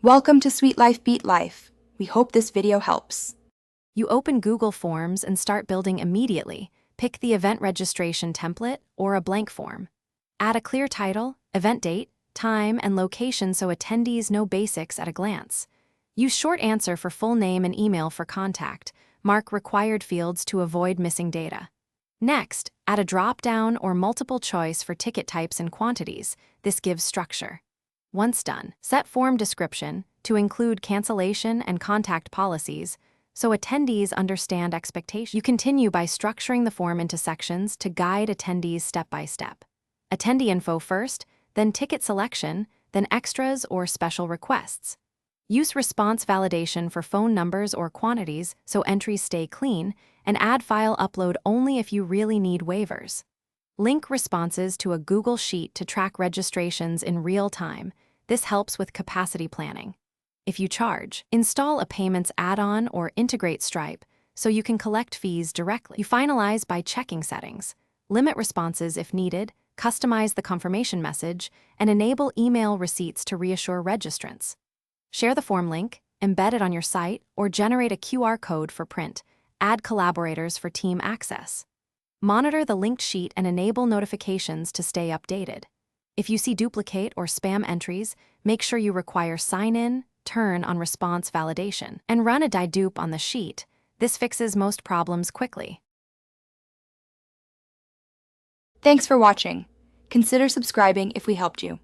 Welcome to Sweet Life Beat Life. We hope this video helps. You open Google Forms and start building immediately. Pick the event registration template or a blank form. Add a clear title, event date, time, and location so attendees know basics at a glance. Use short answer for full name and email for contact. Mark required fields to avoid missing data. Next, add a drop-down or multiple choice for ticket types and quantities. This gives structure. Once done, set form description to include cancellation and contact policies so attendees understand expectations. You continue by structuring the form into sections to guide attendees step by step. Attendee info first, then ticket selection, then extras or special requests. Use response validation for phone numbers or quantities so entries stay clean, and add file upload only if you really need waivers. Link responses to a Google Sheet to track registrations in real time. This helps with capacity planning. If you charge, install a payments add-on or integrate Stripe so you can collect fees directly. You finalize by checking settings, limit responses if needed, customize the confirmation message, and enable email receipts to reassure registrants. Share the form link, embed it on your site, or generate a QR code for print. Add collaborators for team access. Monitor the linked sheet and enable notifications to stay updated. If you see duplicate or spam entries, make sure you require sign-in, turn on response validation, and run a dedupe on the sheet. This fixes most problems quickly. Thanks for watching. Consider subscribing if we helped you.